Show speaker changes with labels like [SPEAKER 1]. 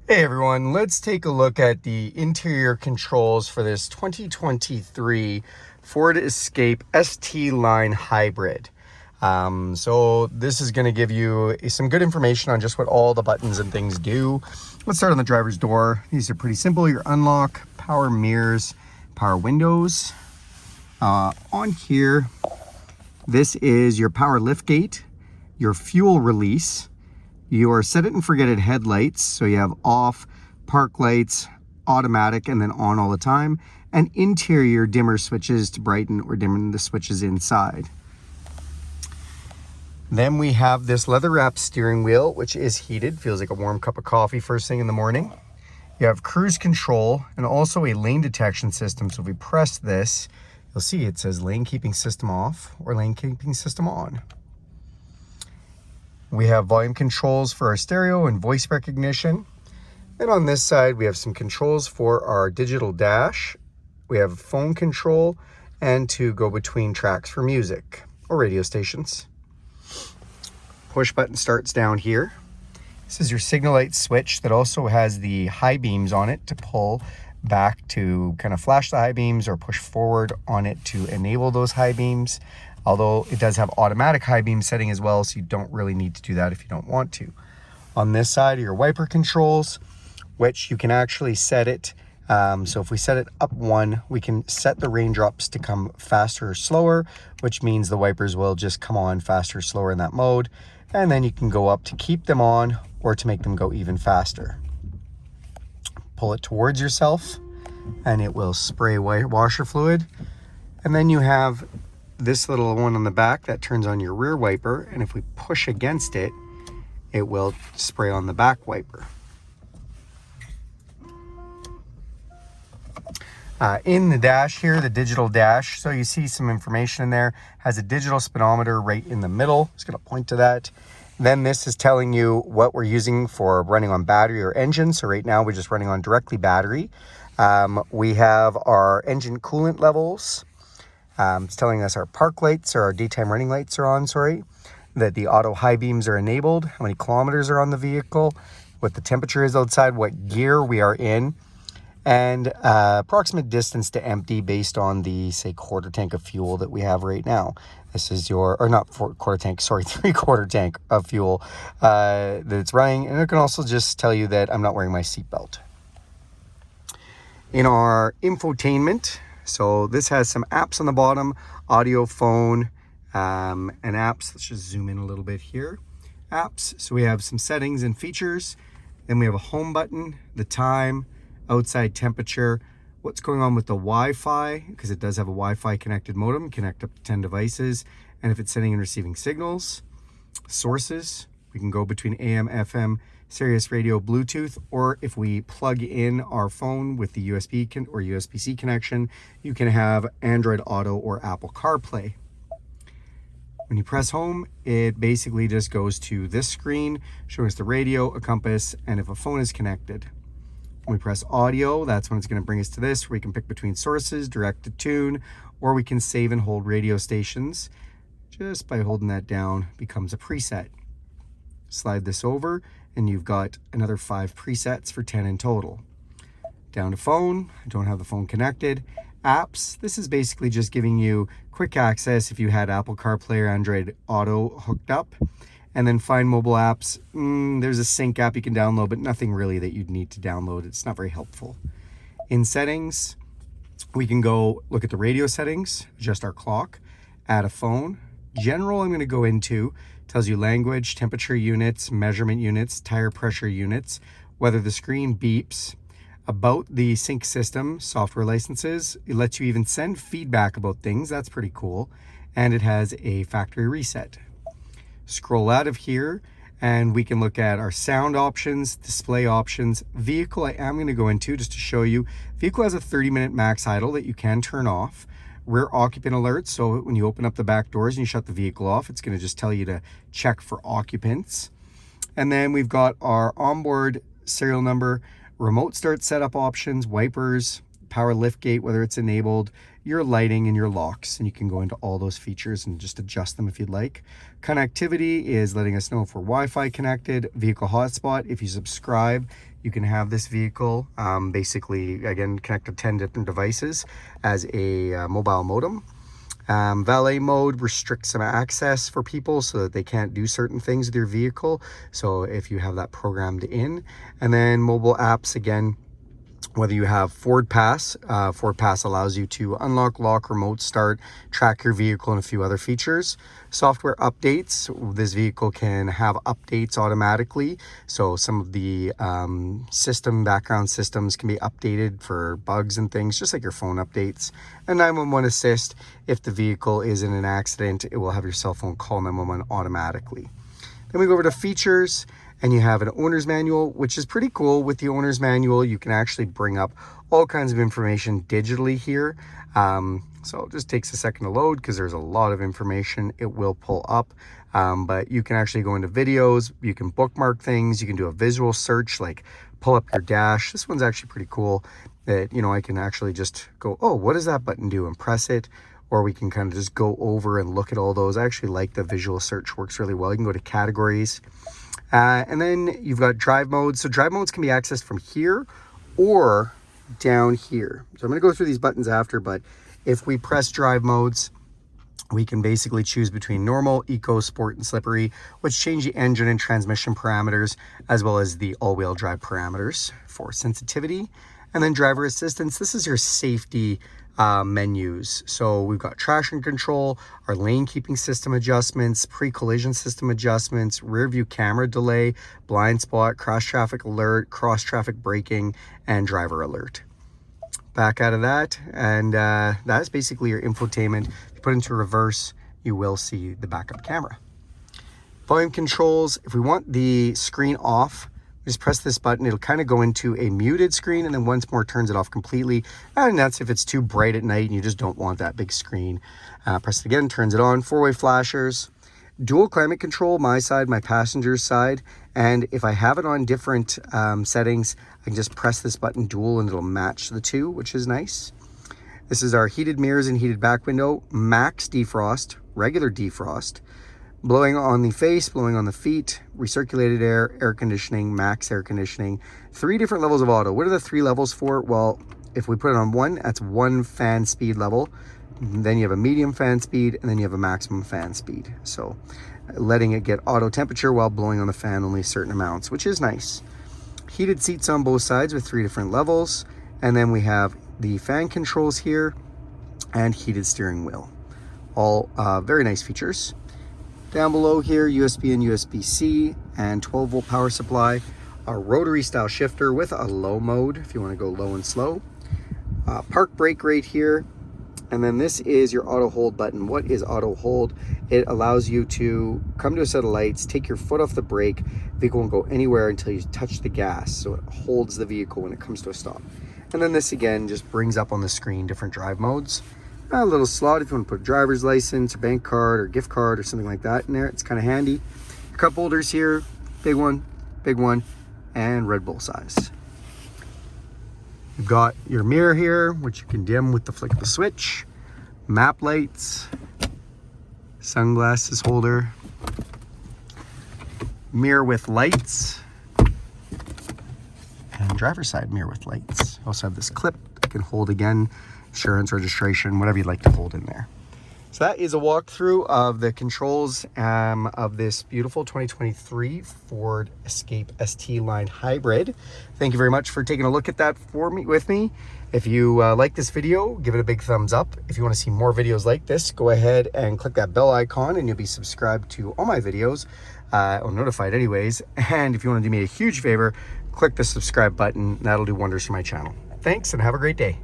[SPEAKER 1] Hey everyone, let's take a look at the interior controls for this 2023 Ford Escape ST Line Hybrid. So this is going to give you some good information on just what all the buttons and things do. Let's start on the driver's door. These are pretty simple. Your unlock, power mirrors, power windows. On here, this is your power lift gate, your fuel release, your set it and forget it headlights, so you have off, park lights, automatic, and then on all the time, and interior dimmer switches to brighten or dim the switches inside. Then we have this leather wrapped steering wheel, which is heated, feels like a warm cup of coffee first thing in the morning. You have cruise control and also a lane detection system. So if we press this, you'll see it says lane keeping system off or lane keeping system on. We have volume controls for our stereo and voice recognition. And on this side, we have some controls for our digital dash. We have phone control and to go between tracks for music or radio stations. Push button starts down here. This is your signal light switch that also has the high beams on it to pull back to kind of flash the high beams or push forward on it to enable those high beams. Although it does have automatic high beam setting as well, so you don't really need to do that if you don't want to. On this side are your wiper controls, which you can actually set it. So if we set it up 1, we can set the raindrops to come faster or slower, which means the wipers will just come on faster or slower in that mode. And then you can go up to keep them on or to make them go even faster. Pull it towards yourself and it will spray washer fluid. And then you have this little one on the back that turns on your rear wiper, and if we push against it, it will spray on the back wiper. In the dash here, the digital dash, so you see some information in there, has a digital speedometer right in the middle. It's going to point to that. Then this is telling you what we're using for running on battery or engine. So right now we're just running on directly battery. We have our engine coolant levels. It's telling us our park lights or our daytime running lights are on, that the auto high beams are enabled, how many kilometers are on the vehicle, what the temperature is outside, what gear we are in, and approximate distance to empty based on the, say, quarter tank of fuel that we have right now. This is your, or not quarter tank, sorry, 3/4 tank of fuel that it's running. And it can also just tell you that I'm not wearing my seatbelt. In our infotainment, so this has some apps on the bottom, audio, phone, and apps. Let's just zoom in a little bit here. Apps, so we have some settings and features. Then we have a home button, the time, outside temperature, what's going on with the Wi-Fi, because it does have a Wi-Fi connected modem, connect up to 10 devices, and if it's sending and receiving signals. Sources, we can go between AM, FM, Sirius radio, Bluetooth, or if we plug in our phone with the USB or USB-C connection, you can have Android Auto or Apple CarPlay. When you press home, it basically just goes to this screen, showing us the radio, a compass, and if a phone is connected. When we press audio, that's when it's going to bring us to this, where we can pick between sources, direct to tune, or we can save and hold radio stations. Just by holding that down, becomes a preset. Slide this over, and you've got another 5 presets for 10 in total. Down to phone, I don't have the phone connected. Apps, this is basically just giving you quick access if you had Apple CarPlay or Android Auto hooked up. And then find mobile apps, there's a sync app you can download, but nothing really that you'd need to download. It's not very helpful. In settings, we can go look at the radio settings, adjust our clock, add a phone. General, I'm gonna go into, tells you language, temperature units, measurement units, tire pressure units, whether the screen beeps, about the sync system, software licenses. It lets you even send feedback about things, that's pretty cool. And it has a factory reset. Scroll out of here and we can look at our sound options, display options. Vehicle, I am going to go into just to show you. Vehicle has a 30-minute max idle that you can turn off. Rear occupant alerts, so when you open up the back doors and you shut the vehicle off, it's going to just tell you to check for occupants. And then we've got our onboard serial number, remote start setup options, wipers, power lift gate, whether it's enabled, your lighting and your locks, and you can go into all those features and just adjust them if you'd like. Connectivity is letting us know if we're Wi-Fi connected. Vehicle hotspot, if you subscribe, you can have this vehicle basically, again, connect to 10 different devices as a mobile modem. Valet mode restricts some access for people so that they can't do certain things with your vehicle. So if you have that programmed in, and then mobile apps, again, whether you have Ford Pass allows you to unlock, lock, remote start, track your vehicle, and a few other features. Software updates, this vehicle can have updates automatically. So some of the background systems can be updated for bugs and things, just like your phone updates. And 911 assist, if the vehicle is in an accident, it will have your cell phone call 911 automatically. Then we go over to features, and you have an owner's manual, which is pretty cool. With the owner's manual, you can actually bring up all kinds of information digitally here. So it just takes a second to load because there's a lot of information it will pull up. But you can actually go into videos, you can bookmark things, you can do a visual search, like pull up your dash. This one's actually pretty cool that, you know, I can actually just go, oh, what does that button do, and press it. Or we can kind of just go over and look at all those. I actually like the visual search, works really well. You can go to categories. And then you've got drive modes. So drive modes can be accessed from here or down here. So I'm going to go through these buttons after, but if we press drive modes, we can basically choose between normal, eco, sport, and slippery, which change the engine and transmission parameters, as well as the all-wheel drive parameters for sensitivity. And then driver assistance, this is your safety menus. So we've got traction control, our lane keeping system adjustments, pre-collision system adjustments, rear view camera delay, blind spot, cross traffic alert, cross traffic braking, and driver alert. Back out of that, and that's basically your infotainment. If you put into reverse, you will see the backup camera. Volume controls, if we want the screen off, just press this button. It'll kind of go into a muted screen, and then once more turns it off completely. And that's if it's too bright at night and you just don't want that big screen. Press it again, turns it on. Four-way flashers. Dual climate control, my side, my passenger's side. And if I have it on different settings, I can just press this button dual and it'll match the two, which is nice. This is our heated mirrors and heated back window, max defrost, regular defrost, blowing on the face, blowing on the feet, recirculated air, air conditioning, max air conditioning, 3 different levels of auto. What are the 3 levels for? Well, if we put it on 1, that's 1 fan speed level. Then you have a medium fan speed, and then you have a maximum fan speed. So letting it get auto temperature while blowing on the fan only certain amounts, which is nice. Heated seats on both sides with 3 different levels. And then we have the fan controls here and heated steering wheel. All very nice features. Down below here, USB and USB-C and 12-volt power supply. A rotary style shifter with a low mode if you want to go low and slow. Park brake right here. And then this is your auto hold button. What is auto hold? It allows you to come to a set of lights, take your foot off the brake. The vehicle won't go anywhere until you touch the gas. So it holds the vehicle when it comes to a stop. And then this again just brings up on the screen different drive modes. A little slot if you want to put a driver's license, or bank card, or gift card, or something like that in there. It's kind of handy. Cup holders here, big one, and Red Bull size. You've got your mirror here, which you can dim with the flick of the switch. Map lights, sunglasses holder, mirror with lights, and driver's side mirror with lights. You also have this clip you can hold again, insurance, registration, whatever you'd like to hold in there. So that is a walkthrough of the controls of this beautiful 2023 Ford Escape ST Line Hybrid. Thank you very much for taking a look at that with me. If you like this video, give it a big thumbs up. If you want to see more videos like this, go ahead and click that bell icon and you'll be subscribed to all my videos, or notified anyways. And if you want to do me a huge favor, click the subscribe button. That'll do wonders for my channel. Thanks and have a great day.